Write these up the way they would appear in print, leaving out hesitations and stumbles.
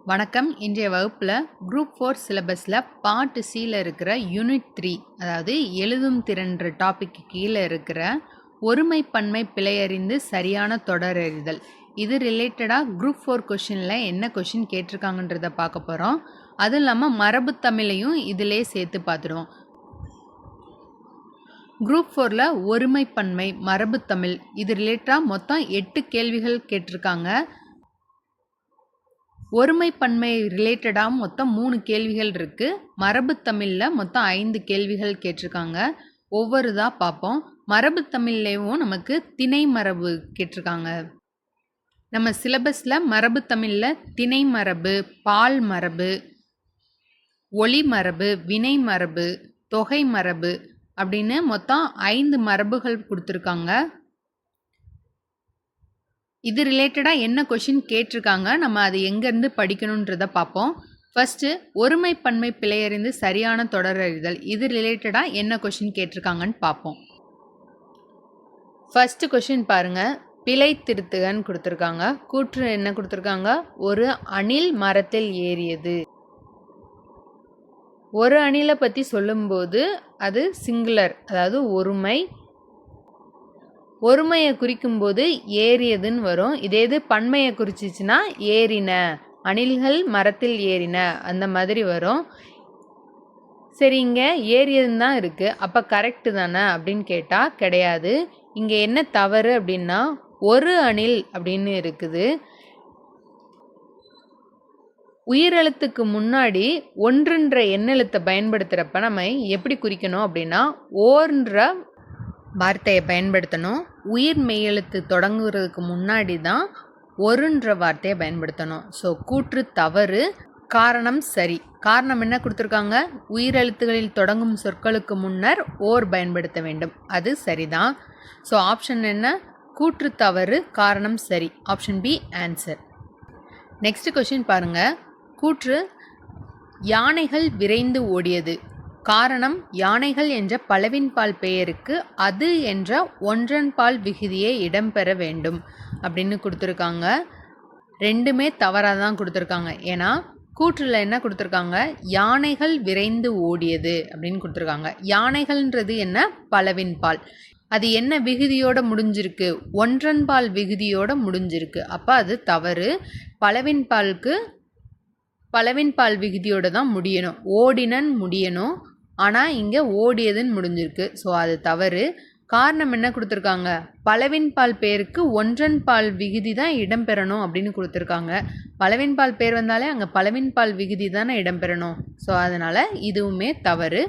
வணக்கம். இன்றைய வகுப்பில் குரூப் 4 சிலபஸில் பார்ட் சியில் இருக்கிற யூனிட் 3 அதாவது எழுதும் திறன்ற டாபிக் கீழே இருக்கிற ஒருமை பன்மை பிழையறிந்து சரியான தொடரறிதல் இது ரிலேட்டடாக குரூப் 4 கொஷினில் என்ன கொஷின் கேட்டிருக்காங்கன்றதை பார்க்க போகிறோம். அதுவும் இல்லாமல் மரபு தமிழையும் இதிலே சேர்த்து பார்த்துடுவோம். குரூப் 4ல் ஒருமை பன்மை மரபு தமிழ் இது ரிலேட்டடாக மொத்தம் 8 கேள்விகள் கேட்டிருக்காங்க. ஒருமை பன்மை ரிலேட்டடாக மொத்தம் 3 கேள்விகள் இருக்குது. மரபு தமிழில் மொத்தம் 5 கேள்விகள் கேட்டிருக்காங்க. ஒவ்வொருதாக பார்ப்போம். மரபு தமிழ்லேயும் நமக்கு திணை மரபு கேட்டிருக்காங்க. நம்ம சிலபஸில் மரபு தமிழில் திணை மரபு, பால் மரபு, ஒளி மரபு, வினை மரபு, தொகை மரபு அப்படின்னு மொத்தம் 5 மரபுகள் கொடுத்துருக்காங்க. இது ரிலேட்டடாக என்ன கொஷின் கேட்டிருக்காங்க, நம்ம அது எங்கேருந்து படிக்கணுன்றதை பார்ப்போம். ஃபஸ்ட்டு ஒருமை பன்மை பிழையறிந்து சரியான தொடரறிதல் இது ரிலேட்டடாக என்ன கொஷின் கேட்டிருக்காங்கன்னு பார்ப்போம். ஃபஸ்ட்டு கொஷின் பாருங்கள். பிழை திருத்துகன்னு கொடுத்துருக்காங்க. கூற்று என்ன கொடுத்துருக்காங்க? ஒரு அணில் மரத்தில் ஏறியது. ஒரு அணிலை பற்றி சொல்லும்போது அது சிங்குலர், அதாவது ஒருமை. ஒருமையை குறிக்கும்போது ஏறியதுன்னு வரும். இதே இது பன்மையை குறிச்சிச்சுன்னா ஏறின, அணில்கள் மரத்தில் ஏறின அந்த மாதிரி வரும். சரி, இங்கே ஏறியதுன்னு தான் இருக்குது, அப்போ கரெக்டு தானே அப்படின்னு கேட்டால் கிடையாது. இங்கே என்ன தவறு அப்படின்னா ஒரு அணில் அப்படின்னு இருக்குது. உயிரெழுத்துக்கு முன்னாடி ஒன்றுன்ற எண்ணெழுத்தை பயன்படுத்துகிறப்ப நம்ம எப்படி குறிக்கணும் அப்படின்னா ஓர்ன்ற வார்த்தையை பயன்படுத்தணும். உயிர் மெய்யெழுத்து தொடங்குறதுக்கு முன்னாடி தான் ஒருன்ற வார்த்தையை பயன்படுத்தணும். ஸோ கூற்று தவறு, காரணம் சரி. காரணம் என்ன கொடுத்துருக்காங்க? உயிரெழுத்துகளில் தொடங்கும் சொற்களுக்கு முன்னர் ஓர் பயன்படுத்த வேண்டும், அது சரிதான். ஸோ ஆப்ஷன் என்ன? கூற்று தவறு, காரணம் சரி. Option B answer. Next question பாருங்கள். கூற்று யானைகள் விரைந்து ஓடியது. காரணம் யானைகள் என்ற பலவின்பால் பெயருக்கு அது என்ற ஒன்றன்பால் விகுதியே இடம்பெற வேண்டும் அப்படின்னு கொடுத்துருக்காங்க. ரெண்டுமே தவறாக தான் கொடுத்துருக்காங்க. ஏன்னா கூற்றில் என்ன கொடுத்துருக்காங்க? யானைகள் விரைந்து ஓடியது அப்படின்னு கொடுத்துருக்காங்க. யானைகள்ன்றது என்ன? பலவின்பால். அது என்ன விகுதியோட முடிஞ்சிருக்கு? ஒன்றன்பால் விகுதியோட முடிஞ்சிருக்கு. அப்போ அது தவறு. பலவின்பால் விகுதியோட தான் முடியணும். ஓடினன் முடியணும், ஆனால் இங்கே ஓடியதுன்னு முடிஞ்சிருக்கு. ஸோ அது தவறு. காரணம் என்ன கொடுத்துருக்காங்க? பலவின்பால் பேருக்கு ஒன்றன்பால் விகுதி தான் இடம்பெறணும் அப்படின்னு கொடுத்துருக்காங்க. பலவின்பால் பேர் வந்தாலே அங்கே பலவின்பால் விகுதி தானே இடம்பெறணும். ஸோ அதனால் இதுவுமே தவறு.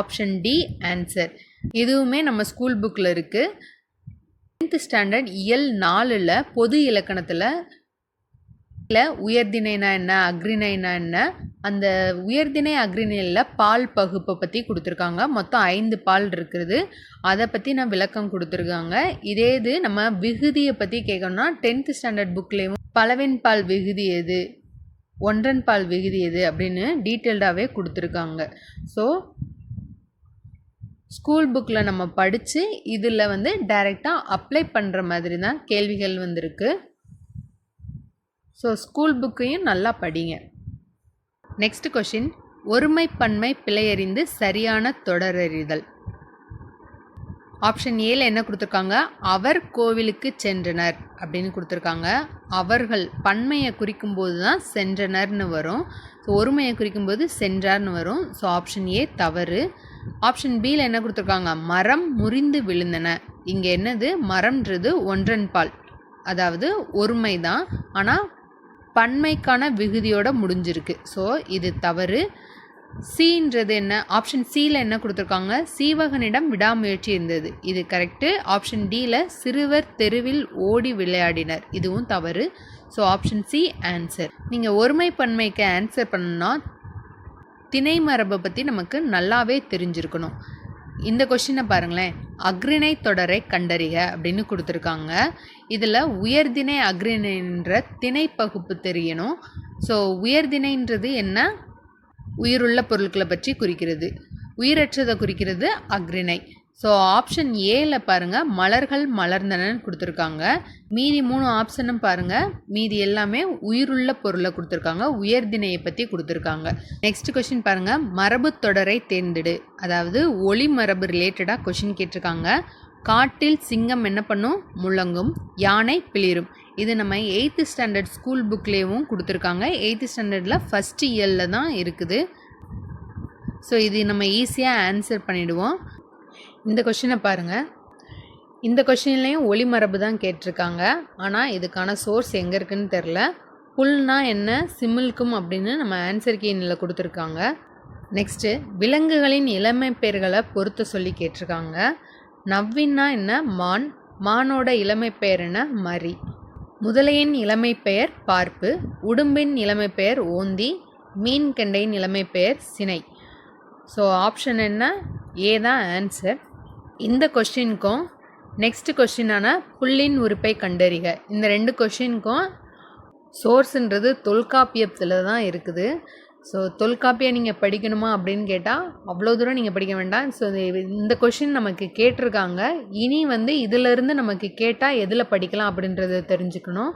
Option D answer. இதுவுமே நம்ம ஸ்கூல் புக்கில் இருக்குது. 10th ஸ்டாண்டர்ட் இயல் 4ல் பொது இலக்கணத்தில் உயர்திணைனா என்ன, அக்ரிணைனா என்ன, அந்த உயர்திணை அக்ரிணையில் பால் பகுப்பை பற்றி கொடுத்துருக்காங்க. மொத்தம் 5 பால் இருக்குது. அதை பற்றி நான் விளக்கம் கொடுத்துருக்காங்க. இதே இது நம்ம விகுதியை பற்றி கேட்கணும்னா 10th ஸ்டாண்டர்ட் புக்லேயும் பலவின் பால் விகுதி எது, ஒன்றன் பால் விகுதி எது அப்படின்னு டீட்டெயில்டாகவே கொடுத்துருக்காங்க. ஸோ ஸ்கூல் புக்கில் நம்ம படித்து இதில் டைரெக்டாக அப்ளை பண்ணுற மாதிரி தான் கேள்விகள் வந்திருக்கு. ஸோ ஸ்கூல் புக்கையும் நல்லா படிங்க. Next question. ஒருமை பன்மை பிழையறிந்து சரியான தொடரறிதல். ஆப்ஷன் ஏல என்ன கொடுத்துருக்காங்க? அவர் கோவிலுக்கு சென்றனர் அப்படின்னு கொடுத்துருக்காங்க. அவர்கள் பன்மையை குறிக்கும்போது தான் சென்றனர்னு வரும். ஸோ ஒருமையை குறிக்கும்போது சென்றார்னு வரும். ஸோ ஆப்ஷன் ஏ தவறு. ஆப்ஷன் பியில் என்ன கொடுத்துருக்காங்க? மரம் முறிந்து விழுந்தன. இங்கே என்னது? மரம்ன்றது ஒன்றன்பால், அதாவது ஒருமை தான், ஆனால் பன்மைக்கான விகுதியோட முடிஞ்சிருக்கு. ஸோ இது தவறு. சின்றது என்ன? ஆப்ஷன் சியில் என்ன கொடுத்துருக்காங்க? சீவகனிடம் விடாமுயற்சி இருந்தது. இது கரெக்டு. ஆப்ஷன் டியில் சிறுவர் தெருவில் ஓடி விளையாடினர். இதுவும் தவறு. So option C answer. நீங்கள் ஒருமை பன்மைக்கு ஆன்சர் பண்ணணும்னா திணை மரபை பற்றி நமக்கு நல்லாவே தெரிஞ்சிருக்கணும். இந்த கொஷினை பாருங்களேன். அக்ரிணை தொடரை கண்டறிக அப்படின்னு கொடுத்துருக்காங்க. இதில் உயர்திணை அக்ரிணைன்ற திணை பகுப்பு தெரியணும். ஸோ உயர்திணைன்றது என்ன? உயிருள்ள பொருட்களை பற்றி குறிக்கிறது. உயிரற்றதை குறிக்கிறது அக்ரிணை. ஸோ ஆப்ஷன் ஏல பாருங்கள் மலர்கள் மலர்ந்தனன்னு கொடுத்துருக்காங்க. மீதி 3 ஆப்ஷனும் பாருங்கள், மீதி எல்லாமே உயிருள்ள பொருளை கொடுத்துருக்காங்க, உயர்திணையை பற்றி கொடுத்துருக்காங்க. நெக்ஸ்ட் கொஷின் பாருங்கள், மரபு தொடரை தேர்ந்தெடு. அதாவது ஒளி மரபு ரிலேட்டடாக கொஷின் கேட்டிருக்காங்க. காட்டில் சிங்கம் என்ன பண்ணும்? முழங்கும். யானை பிளிரும். இது நம்ம 8th ஸ்டாண்டர்ட் ஸ்கூல் புக்லேயும் கொடுத்துருக்காங்க. 8th ஸ்டாண்டர்டில் ஃபஸ்ட் இயரில் தான் இருக்குது. ஸோ இது நம்ம ஈஸியாக ஆன்சர் பண்ணிவிடுவோம். இந்த கொஷினை பாருங்கள். இந்த கொஷின்லேயும் ஒளி மரபு தான் கேட்டிருக்காங்க. ஆனால் இதுக்கான சோர்ஸ் எங்கே இருக்குதுன்னு தெரில. புல்னா என்ன, சிமிழ்க்கும் அப்படின்னு நம்ம ஆன்சர் கீனில் கொடுத்துருக்காங்க. நெக்ஸ்ட்டு விலங்குகளின் இளமை பெயர்களை பொறுத்த சொல்லி கேட்டிருக்காங்க. நவ்வின்னா என்ன? மான். மானோட இளமை பெயர் என்ன? மரி. முதலையின் இளமை பெயர் பார்ப்பு. உடும்பின் இளமை பெயர் ஓந்தி. மீன் கெண்டையின் இளமை பெயர் சினை. ஸோ ஆப்ஷன் என்ன? ஏ தான் ஆன்சர். இந்த கொஸ்டினுக்கும் நெக்ஸ்ட் கொஸ்டினான புல்லின் உறுப்பை கண்டறிக, இந்த 2 கொஸ்டினுக்கும் சோர்ஸுன்றது தொல்காப்பியத்தில் தான் இருக்குது. ஸோ தொல்காப்பியம் நீங்கள் படிக்கணுமா அப்படின்னு கேட்டால் அவ்வளோ தூரம் நீங்கள் படிக்க வேண்டாம். ஸோ இந்த கொஷின் நமக்கு கேட்டிருக்காங்க. இனி இதிலிருந்து நமக்கு கேட்டால் எதில் படிக்கலாம் அப்படின்றத தெரிஞ்சுக்கணும்.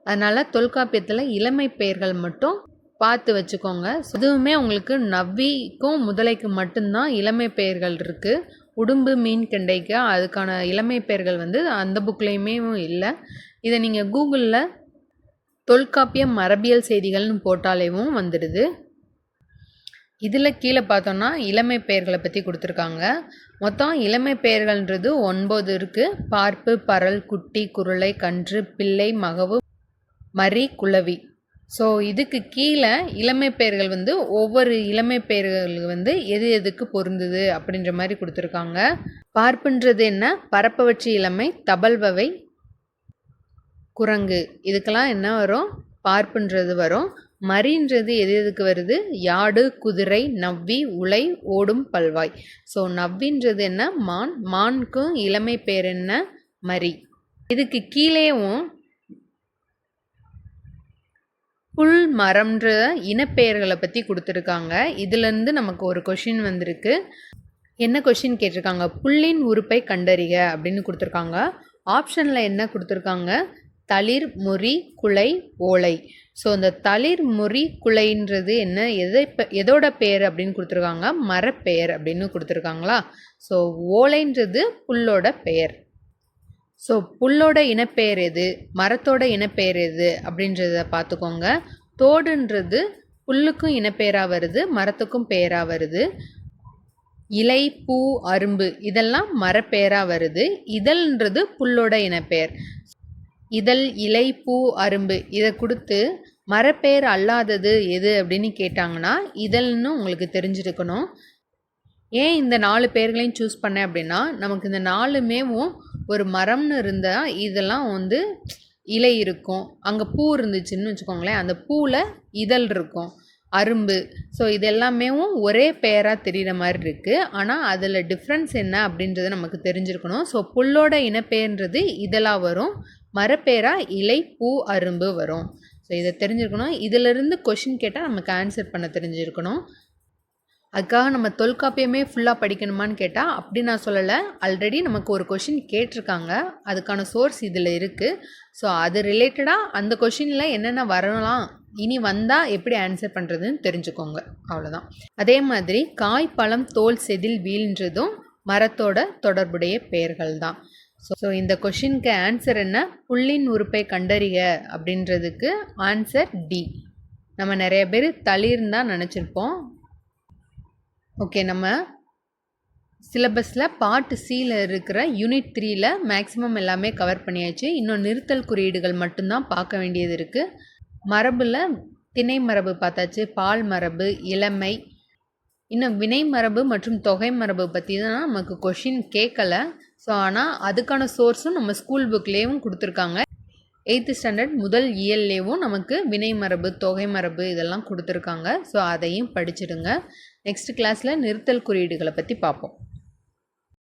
அதனால் தொல்காப்பியத்தில் இளமை பெயர்கள் மட்டும் பார்த்து வச்சுக்கோங்க. இதுவுமே உங்களுக்கு நவ்விக்கும் முதலைக்கு மட்டும்தான் இளமை பெயர்கள் இருக்குது. உடும்பு மீன் கெண்டைக்கு அதுக்கான இளமை பெயர்கள் அந்த புக்லேயுமே இல்லை. இதை நீங்கள் கூகுளில் தொல்காப்பியம் மரபியல் செய்திகள்னு போட்டாலேவும் வந்துடுது. இதில் கீழே பார்த்தோன்னா இளமை பெயர்களை பற்றி கொடுத்துருக்காங்க. மொத்தம் இளமை பெயர்கள்ன்றது 9 இருக்குது. பார்ப்பு, பரல், குட்டி, குருளை, கன்று, பிள்ளை, மகவு, மரி, குளவி. ஸோ இதுக்கு கீழே இளமை பெயர்கள் ஒவ்வொரு இளமை பெயர்கள் எது எதுக்கு பொருந்துது அப்படின்ற மாதிரி கொடுத்துருக்காங்க. பார்ப்புன்றது என்ன? பரப்பவற்று இளமை, தபல்வவை, குரங்கு. இதுக்கெல்லாம் என்ன வரும்? பார்ப்புன்றது வரும். மரின்றது எது எதுக்கு வருது? யாடு, குதிரை, நவ்வி, உலை, ஓடும் பல்வாய். ஸோ நவ்வின்றது என்ன? மான். மானுக்கும் இளமை பெயர் என்ன? மரி. இதுக்கு கீழேவும் புல், மரம்ன்ற இனப்பெயர்களை பற்றி கொடுத்துருக்காங்க. இதுலேருந்து நமக்கு ஒரு கொஷின் வந்திருக்கு. என்ன கொஷின் கேட்டிருக்காங்க? புல்லின் உறுப்பை கண்டறிக அப்படின்னு கொடுத்துருக்காங்க. ஆப்ஷனில் என்ன கொடுத்துருக்காங்க? தளிர், முறி, குலை, ஓலை. ஸோ இந்த தளிர், முறி, குலைன்றது என்ன, எதோட பெயர் அப்படின்னு கொடுத்துருக்காங்க? மரப்பெயர் அப்படின்னு கொடுத்துருக்காங்களா? ஸோ ஓலைன்றது புல்லோட பெயர். ஸோ புல்லோட இனப்பெயர் எது, மரத்தோட இனப்பெயர் எது அப்படின்றத பார்த்துக்கோங்க. தோடுன்றது புல்லுக்கும் இனப்பெயராக வருது, மரத்துக்கும் பெயராக வருது. இலை, பூ, அரும்பு இதெல்லாம் மரப்பெயராக வருது. இதழ்ன்றது புல்லோட இனப்பெயர். இதழ், இலை, பூ, அரும்பு இதை கொடுத்து மரப்பெயர் அல்லாதது எது அப்படின்னு கேட்டாங்கன்னா இதழ்னு உங்களுக்கு தெரிஞ்சிருக்கணும். ஏன் இந்த 4 பெயர்களையும் சூஸ் பண்ணேன் அப்படின்னா, நமக்கு இந்த 4மேவும் ஒரு மரம்னு இருந்தால் இதெல்லாம் இலை இருக்கும், அங்கே பூ இருந்துச்சுன்னு வச்சுக்கோங்களேன், அந்த பூவில் இதழ் இருக்கும், அரும்பு. ஸோ இது எல்லாமேவும் ஒரே பெயராக தெரிகிற மாதிரி இருக்குது. ஆனால் அதில் டிஃப்ரென்ஸ் என்ன அப்படின்றத நமக்கு தெரிஞ்சிருக்கணும். ஸோ புல்லோட இனப்பெயர்ன்றது இதழாக வரும், மரப்பெயராக இலை, பூ, அரும்பு வரும். ஸோ இதை தெரிஞ்சிருக்கணும். இதிலிருந்து கொஷின் கேட்டால் நமக்கு ஆன்சர் பண்ண தெரிஞ்சிருக்கணும். அதுக்காக நம்ம தொல்காப்பியமே ஃபுல்லாக படிக்கணுமான்னு கேட்டால் அப்படி நான் சொல்லலை. ஆல்ரெடி நமக்கு ஒரு கொஷின் கேட்டிருக்காங்க, அதுக்கான சோர்ஸ் இதில் இருக்குது. ஸோ அது ரிலேட்டடாக அந்த கொஷினில் என்னென்ன வரலாம், இனி வந்தால் எப்படி ஆன்சர் பண்ணுறதுன்னு தெரிஞ்சுக்கோங்க. அவ்வளோதான். அதே மாதிரி காய், பழம், தோல், செதில், வீழ்ன்றதும் மரத்தோட தொடர்புடைய பெயர்கள் தான். ஸோ இந்த கொஷினுக்கு ஆன்சர் என்ன? புல்லின் உறுப்பை கண்டறிக அப்படின்றதுக்கு ஆன்சர் டி. நம்ம நிறைய பேர் தளிர்னு தான் நினச்சிருப்போம். ஓகே, நம்ம சிலபஸில் பார்ட் சியில் இருக்கிற யூனிட் 3ல் மேக்ஸிமம் எல்லாமே கவர் பண்ணியாச்சு. இன்னும் நிறுத்தல் குறியீடுகள் மட்டும்தான் பார்க்க வேண்டியது இருக்குது. மரபில் திணை மரபு பார்த்தாச்சு, பால் மரபு, இளமை, இன்னும் வினை மரபு மற்றும் தொகை மரபு பற்றி தான் நமக்கு கொஷின் கேட்கலை. ஸோ ஆனால் அதுக்கான சோர்ஸும் நம்ம ஸ்கூல் புக்லேயும் கொடுத்துருக்காங்க. 8th ஸ்டாண்டர்ட் முதல் இயல்லேயும் நமக்கு வினை மரபு, தொகை மரபு இதெல்லாம் கொடுத்துருக்காங்க. ஸோ அதையும் படிச்சிடுங்க. நெக்ஸ்ட் கிளாஸில் நிறுத்தல் குறியீடுகளை பற்றி பார்ப்போம்.